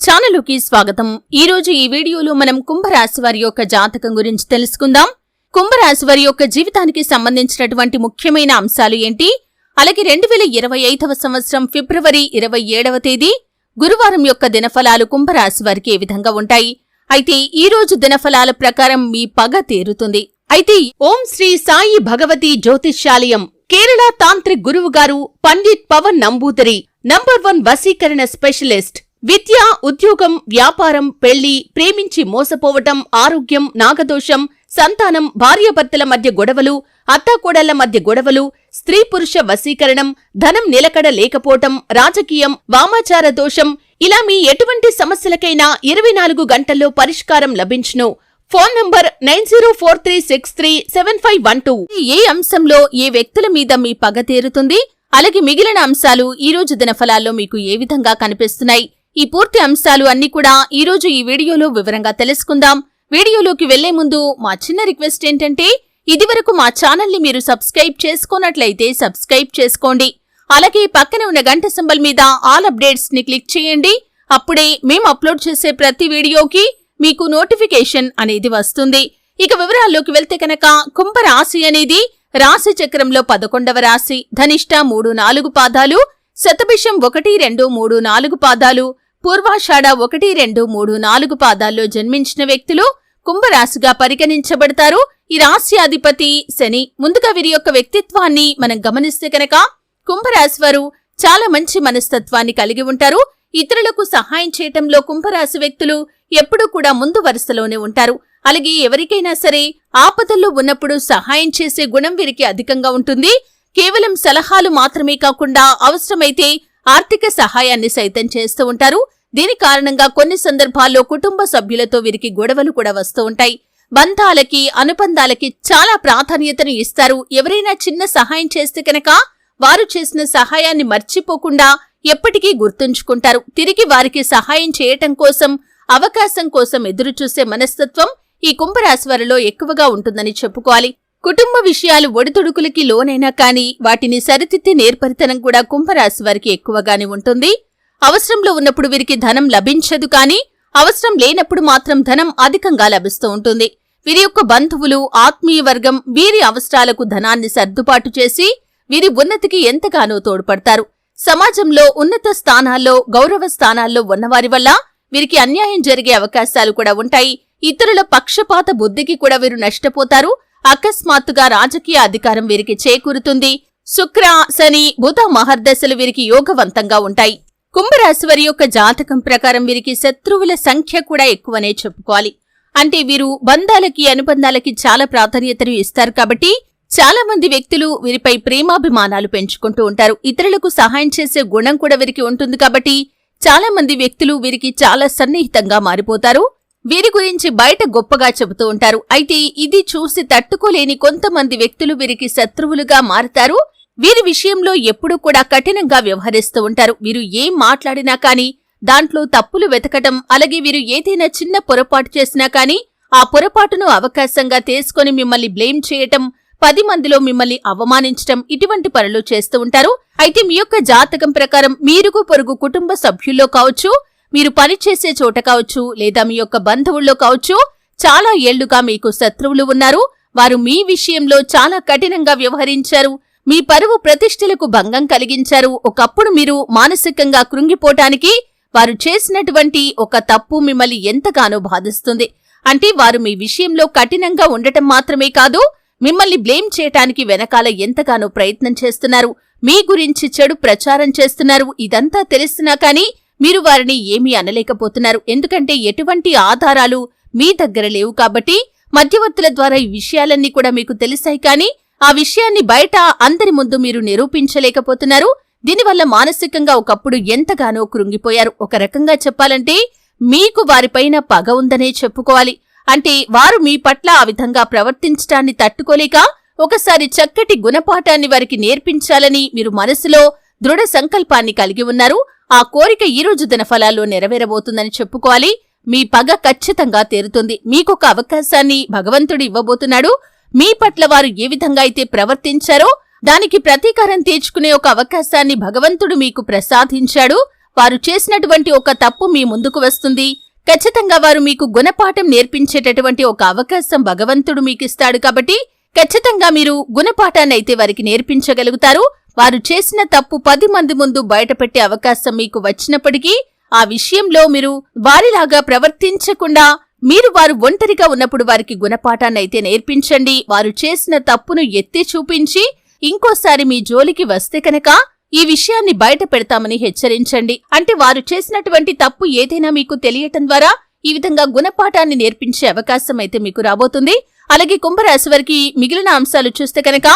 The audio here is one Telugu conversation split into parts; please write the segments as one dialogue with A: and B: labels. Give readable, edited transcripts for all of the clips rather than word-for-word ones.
A: ఛానలుకి స్వాగతం. ఈ రోజు ఈ వీడియోలో మనం కుంభరాశి వారి యొక్క జాతకం గురించి తెలుసుకుందాం. కుంభరాశి వారి యొక్క జీవితానికి సంబంధించినటువంటి ముఖ్యమైన అంశాలు ఏంటి, అలాగే 2025వ సంవత్సరం ఫిబ్రవరి 27వ తేదీ గురువారం యొక్క దినఫలాలు కుంభరాశి వారికి ఏ విధంగా ఉంటాయి. అయితే ఈ రోజు దినఫలాల ప్రకారం మీ పగ తీరుతుంది. అయితే ఓం శ్రీ సాయి భగవతి జ్యోతిష్యాలయం కేరళ తాంత్రిక్ గురువు గారు పండిట్ పవన్ నంబూదరి నంబర్ 1 వశీకరణ స్పెషలిస్ట్. విద్య, ఉద్యోగం, వ్యాపారం, పెళ్లి, ప్రేమించి మోసపోవటం, ఆరోగ్యం, నాగదోషం, సంతానం, భార్యాభర్తల మధ్య గొడవలు, అత్తాకోడళ్ల మధ్య గొడవలు, స్త్రీ పురుష వశీకరణం, ధనం నిలకడ లేకపోవటం, రాజకీయం, వామాచార దోషం, ఇలా మీ ఎటువంటి సమస్యలకైనా 24 గంటల్లో పరిష్కారం లభించును. Phone number 9043637512. ఏ అంశంలో ఏ వ్యక్తుల మీద మీ పగ తీరుతుంది, అలాగే మిగిలిన అంశాలు ఈ రోజు దినఫలాల్లో మీకు ఏ విధంగా కనిపిస్తున్నాయి, ఈ పూర్తి అంశాలు అన్ని కూడా ఈ రోజు ఈ వీడియోలో వివరంగా తెలుసుకుందాం. వీడియోలోకి వెళ్లే ముందు మా చిన్న రిక్వెస్ట్ ఏంటంటే, ఇదివరకు మా ఛానల్ని మీరు సబ్స్క్రైబ్ చేసుకోనట్లయితే సబ్స్క్రైబ్ చేసుకోండి. అలాగే పక్కన ఉన్న గంట సింబల్ మీద ఆల్ అప్డేట్స్ ని క్లిక్ చేయండి. అప్పుడే మేము అప్లోడ్ చేసే ప్రతి వీడియోకి మీకు నోటిఫికేషన్ అనేది వస్తుంది. ఇక వివరాల్లోకి వెళ్తే కనుక, కుంభరాశి అనేది రాశి చక్రంలో 11వ రాశి. ధనిష్ట 3-4 పాదాలు, శతభిషం 1-2-3-4 పాదాలు, పూర్వాషాఢ 1-2-3-4 పాదాల్లో జన్మించిన వ్యక్తులు కుంభరాశిగా పరిగణించబడతారు. ఈ రాశి అధిపతి శని. ముందుగా వీరి యొక్క వ్యక్తిత్వాన్ని మనం గమనిస్తే కనుక, కుంభరాశి వారు చాలా మంచి మనస్తత్వాన్ని కలిగి ఉంటారు. ఇతరులకు సహాయం చేయటంలో కుంభరాశి వ్యక్తులు ఎప్పుడూ కూడా ముందు వరుసలోనే ఉంటారు. అలాగే ఎవరికైనా సరే ఆపదల్లో ఉన్నప్పుడు సహాయం చేసే గుణం వీరికి అధికంగా ఉంటుంది. కేవలం సలహాలు మాత్రమే కాకుండా అవసరమైతే ఆర్థిక సహాయాన్ని సైతం చేస్తూ ఉంటారు. దీని కారణంగా కొన్ని సందర్భాల్లో కుటుంబ సభ్యులతో వీరికి గొడవలు కూడా వస్తూ ఉంటాయి. బంధాలకి, అనుబంధాలకి చాలా ప్రాధాన్యతను ఇస్తారు. ఎవరైనా చిన్న సహాయం చేస్తే కనుక వారు చేసిన సహాయాన్ని మర్చిపోకుండా ఎప్పటికీ గుర్తుంచుకుంటారు. తిరిగి వారికి సహాయం చేయటం కోసం, అవకాశం కోసం ఎదురుచూసే మనస్తత్వం ఈ కుంభరాశి వారిలో ఎక్కువగా ఉంటుందని చెప్పుకోవాలి. కుటుంబ విషయాలు ఒడిదుడుకులకి లోనైనా కానీ వాటిని సరిదిద్దే నేర్పరితనం కూడా కుంభరాశి వారికి ఎక్కువగానే ఉంటుంది. అవసరంలో ఉన్నప్పుడు వీరికి ధనం లభించదు, కానీ అవసరం లేనప్పుడు మాత్రం ధనం అధికంగా లభిస్తూ ఉంటుంది. వీరి యొక్క బంధువులు, ఆత్మీయ వర్గం వీరి అవసరాలకు ధనాన్ని సర్దుబాటు చేసి వీరి ఉన్నతికి ఎంతగానో తోడ్పడతారు. సమాజంలో ఉన్నత స్థానాల్లో, గౌరవ స్థానాల్లో ఉన్నవారి వల్ల వీరికి అన్యాయం జరిగే అవకాశాలు కూడా ఉంటాయి. ఇతరుల పక్షపాత బుద్ధికి కూడా వీరు నష్టపోతారు. అకస్మాత్తుగా రాజకీయ అధికారం వీరికి చేకూరుతుంది. శుక్ర, శని, బుధ మహర్దశలు వీరికి యోగవంతంగా ఉంటాయి. కుంభరాశి వారి యొక్క జాతకం ప్రకారం వీరికి శత్రువుల సంఖ్య కూడా ఎక్కువనే చెప్పుకోవాలి. అంటే వీరు బంధాలకి, అనుబంధాలకి చాలా ప్రాధాన్యతను ఇస్తారు. కాబట్టి చాలా మంది వ్యక్తులు వీరిపై ప్రేమాభిమానాలు పెంచుకుంటూ ఉంటారు. ఇతరులకు సహాయం చేసే గుణం కూడా వీరికి ఉంటుంది. కాబట్టి చాలా మంది వ్యక్తులు వీరికి చాలా సన్నిహితంగా మారిపోతారు. వీరి గురించి బయట గొప్పగా చెబుతూ ఉంటారు. అయితే ఇది చూసి తట్టుకోలేని కొంతమంది వ్యక్తులు వీరికి శత్రువులుగా మారతారు. వీరి విషయంలో ఎప్పుడూ కూడా కఠినంగా వ్యవహరిస్తూ ఉంటారు. వీరు ఏం మాట్లాడినా కానీ దాంట్లో తప్పులు వెతకటం, అలాగే వీరు ఏదైనా చిన్న పొరపాటు చేసినా కానీ ఆ పొరపాటును అవకాశంగా తీసుకొని మిమ్మల్ని బ్లేమ్ చేయటం, 10 మందిలో మిమ్మల్ని అవమానించటం, ఇటువంటి పనులు చేస్తూ ఉంటారు. అయితే మీ యొక్క జాతకం ప్రకారం మీరుగు పొరుగు కుటుంబ సభ్యుల్లో కావచ్చు, మీరు పనిచేసే చోట కావచ్చు, లేదా మీ యొక్క బంధువుల్లో కావచ్చు, చాలా ఏళ్లుగా మీకు శత్రువులు ఉన్నారు. వారు మీ విషయంలో చాలా కఠినంగా వ్యవహరించారు. మీ పరువు ప్రతిష్టలకు భంగం కలిగించారు. ఒకప్పుడు మీరు మానసికంగా కృంగిపోవటానికి వారు చేసినటువంటి ఒక తప్పు మిమ్మల్ని ఎంతగానో బాధిస్తుంది. అంటే వారు మీ విషయంలో కఠినంగా ఉండటం మాత్రమే కాదు, మిమ్మల్ని బ్లేమ్ చేయటానికి వెనకాల ఎంతగానో ప్రయత్నం చేస్తున్నారు. మీ గురించి చెడు ప్రచారం చేస్తున్నారు. ఇదంతా తెలిసినా కానీ మీరు వారిని ఏమీ అనలేకపోతున్నారు. ఎందుకంటే ఎటువంటి ఆధారాలు మీ దగ్గర లేవు. కాబట్టి మధ్యవర్తుల ద్వారా ఈ విషయాలన్నీ కూడా మీకు తెలిసాయి, కానీ ఆ విషయాన్ని బయట అందరి ముందు మీరు నిరూపించలేకపోతున్నారు. దీనివల్ల మానసికంగా ఒకప్పుడు ఎంతగానో కృంగిపోయారు. ఒక రకంగా చెప్పాలంటే మీకు వారిపైన పగ ఉందనే చెప్పుకోవాలి. అంటే వారు మీ పట్ల ఆ విధంగా ప్రవర్తించటాన్ని తట్టుకోలేక ఒకసారి చక్కటి గుణపాఠాన్ని వారికి నేర్పించాలని మీరు మనసులో దృఢ సంకల్పాన్ని కలిగి ఉన్నారు. ఆ కోరిక ఈ రోజు దినఫలాల్లో నెరవేరబోతుందని చెప్పుకోవాలి. మీ పగ ఖచ్చితంగా తీరుతుంది. మీకొక అవకాశాన్ని భగవంతుడు ఇవ్వబోతున్నాడు. మీ పట్ల వారు ఏ విధంగా అయితే ప్రవర్తించారో దానికి ప్రతీకారం తీర్చుకునే ఒక అవకాశాన్ని భగవంతుడు మీకు ప్రసాదించాడు. వారు చేసినటువంటి ఒక తప్పు మీ ముందుకు వస్తుంది. ఖచ్చితంగా వారు మీకు గుణపాఠం నేర్పించేటటువంటి ఒక అవకాశం భగవంతుడు మీకిస్తాడు కాబట్టి ఖచ్చితంగా మీరు గుణపాఠాన్నైతే వారికి నేర్పించగలుగుతారు. వారు చేసిన తప్పు 10 మంది ముందు బయటపెట్టే అవకాశం మీకు వచ్చినప్పటికీ ఆ విషయంలో మీరు వారిలాగా ప్రవర్తించకుండా వారు ఒంటరిగా ఉన్నప్పుడు వారికి గుణపాఠాన్నైతే నేర్పించండి. వారు చేసిన తప్పును ఎత్తి చూపించి ఇంకోసారి మీ జోలికి వస్తే కనుక ఈ విషయాన్ని బయట పెడతామని హెచ్చరించండి. అంటే వారు చేసినటువంటి తప్పు ఏదైనా మీకు తెలియటం ద్వారా ఈ విధంగా గుణపాఠాన్ని నేర్పించే అవకాశం అయితే మీకు రాబోతుంది. అలాగే కుంభరాశి వారికి మిగిలిన అంశాలు చూస్తే కనుక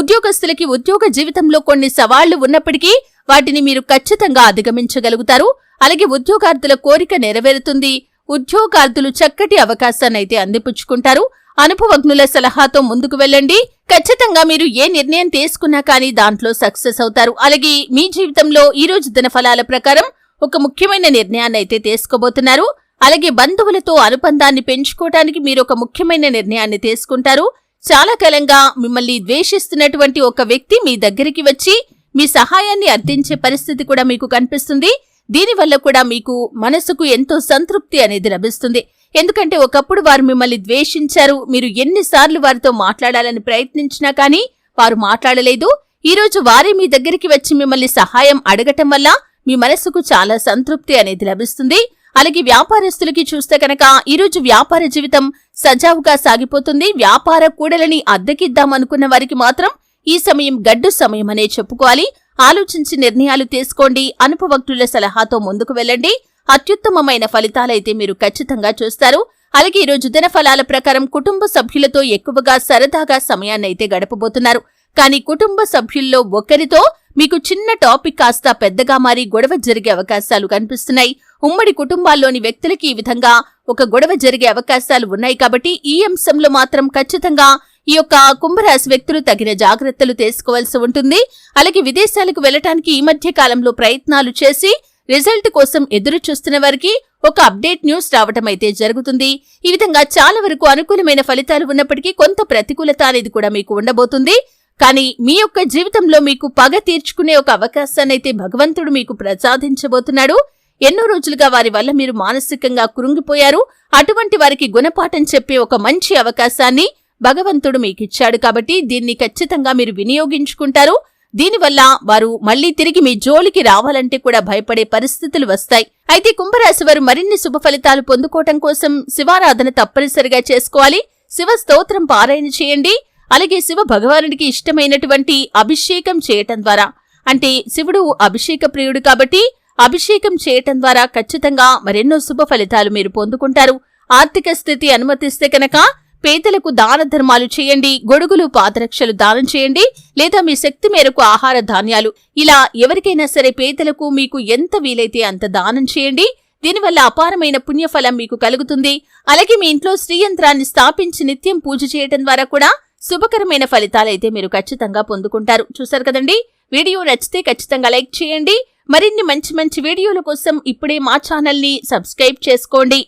A: ఉద్యోగస్తులకి ఉద్యోగ జీవితంలో కొన్ని సవాళ్లు ఉన్నప్పటికీ వాటిని మీరు ఖచ్చితంగా అధిగమించగలుగుతారు. అలాగే ఉద్యోగార్థుల కోరిక నెరవేరుతుంది. ఉద్యోగార్థులు చక్కటి అవకాశాన్నైతే అందిపుచ్చుకుంటారు. అనుభవజ్ఞుల సలహాతో ముందుకు వెళ్ళండి. ఖచ్చితంగా మీరు ఏ నిర్ణయం తీసుకున్నా కానీ దాంట్లో సక్సెస్ అవుతారు. అలాగే మీ జీవితంలో ఈ రోజు దినఫలాల ప్రకారం ఒక ముఖ్యమైన నిర్ణయాన్నైతే తీసుకోబోతున్నారు. అలాగే బంధువులతో అనుబంధాన్ని పెంచుకోవడానికి మీరు ఒక ముఖ్యమైన నిర్ణయాన్ని తీసుకుంటారు. చాలా కాలంగా మిమ్మల్ని ద్వేషిస్తున్నటువంటి ఒక వ్యక్తి మీ దగ్గరికి వచ్చి మీ సహాయాన్ని అర్థించే పరిస్థితి కూడా మీకు కనిపిస్తుంది. దీనివల్ల కూడా మీకు మనసుకు ఎంతో సంతృప్తి అనేది లభిస్తుంది. ఎందుకంటే ఒకప్పుడు వారు మిమ్మల్ని ద్వేషించారు. మీరు ఎన్నిసార్లు వారితో మాట్లాడాలని ప్రయత్నించినా కానీ వారు మాట్లాడలేదు. ఈరోజు వారే మీ దగ్గరికి వచ్చి మిమ్మల్ని సహాయం అడగటం వల్ల మీ మనసుకు చాలా సంతృప్తి అనేది లభిస్తుంది. అలాగే వ్యాపారస్తులకి చూస్తే కనుక ఈరోజు వ్యాపార జీవితం సజావుగా సాగిపోతుంది. వ్యాపార కూడలని అద్దెకిద్దామనుకున్న వారికి మాత్రం ఈ సమయం గడ్డు సమయం అనే చెప్పుకోవాలి. ఆలోచించి నిర్ణయాలు తీసుకోండి. అనుభవజ్ఞుల సలహాతో ముందుకు వెళ్ళండి. అత్యుత్తమమైన ఫలితాలైతే మీరు ఖచ్చితంగా చూస్తారు. అలాగే ఈరోజు దినఫలాల ప్రకారం కుటుంబ సభ్యులతో ఎక్కువగా సరదాగా సమయాన్నైతే గడపబోతున్నారు. కానీ కుటుంబ సభ్యుల్లో ఒకరితో మీకు చిన్న టాపిక్ కాస్త పెద్దగా మారి గొడవ జరిగే అవకాశాలు కనిపిస్తున్నాయి. ఉమ్మడి కుటుంబాల్లోని వ్యక్తులకి ఈ విధంగా ఒక గొడవ జరిగే అవకాశాలు ఉన్నాయి. కాబట్టి ఈ అంశంలో మాత్రం ఖచ్చితంగా ఈ యొక్క కుంభరాశి వ్యక్తులు తగిన జాగ్రత్తలు తీసుకోవాల్సి ఉంటుంది. అలాగే విదేశాలకు వెళ్లటానికి ఈ మధ్య కాలంలో ప్రయత్నాలు చేసి రిజల్ట్ కోసం ఎదురు చూస్తున్న వారికి ఒక అప్డేట్ న్యూస్ రావటం అయితే జరుగుతుంది. ఈ విధంగా చాలా వరకు అనుకూలమైన ఫలితాలు ఉన్నప్పటికీ కొంత ప్రతికూలత అనేది కూడా మీకు ఉండబోతుంది. కానీ మీ యొక్క జీవితంలో మీకు పగ తీర్చుకునే ఒక అవకాశాన్ని అయితే భగవంతుడు మీకు ప్రసాదించబోతున్నాడు. ఎన్నో రోజులుగా వారి వల్ల మీరు మానసికంగా కృంగిపోయారు. అటువంటి వారికి గుణపాఠం చెప్పే ఒక మంచి అవకాశాన్ని భగవంతుడు మీకిచ్చాడు. కాబట్టి దీన్ని ఖచ్చితంగా మీరు వినియోగించుకుంటారు. దీనివల్ల వారు మళ్లీ తిరిగి మీ జోలికి రావాలంటే కూడా భయపడే పరిస్థితులు వస్తాయి. అయితే కుంభరాశి వారు మరిన్ని శుభ ఫలితాలు పొందుకోవటం కోసం శివారాధన తప్పనిసరిగా చేసుకోవాలి. శివ స్తోత్రం పారాయణ చేయండి. అలాగే శివ భగవానుడికి ఇష్టమైనటువంటి అభిషేకం చేయటం ద్వారా, అంటే శివుడు అభిషేక ప్రియుడు కాబట్టి అభిషేకం చేయటం ద్వారా ఖచ్చితంగా మరెన్నో శుభ ఫలితాలు మీరు పొందుకుంటారు. ఆర్థిక స్థితి అనుమతిస్తే కనుక పేదలకు దాన ధర్మాలు చేయండి. గొడుగులు పాదరక్షలు దానం చేయండి. లేదా మీ శక్తి మేరకు ఆహార ధాన్యాలు, ఇలా ఎవరికైనా సరే పేదలకు మీకు ఎంత వీలైతే అంత దానం చేయండి. దీనివల్ల అపారమైన పుణ్యఫలం మీకు కలుగుతుంది. అలాగే మీ ఇంట్లో శ్రీయంత్రాన్ని స్థాపించి నిత్యం పూజ చేయటం ద్వారా కూడా శుభకరమైన ఫలితాలైతే మీరు ఖచ్చితంగా పొందుకుంటారు. చూశారు కదండి. వీడియో నచ్చితే ఖచ్చితంగా లైక్ చేయండి. మరిన్ని మంచి మంచి వీడియోల కోసం ఇప్పుడే మా ఛానల్ని సబ్స్క్రైబ్ చేసుకోండి.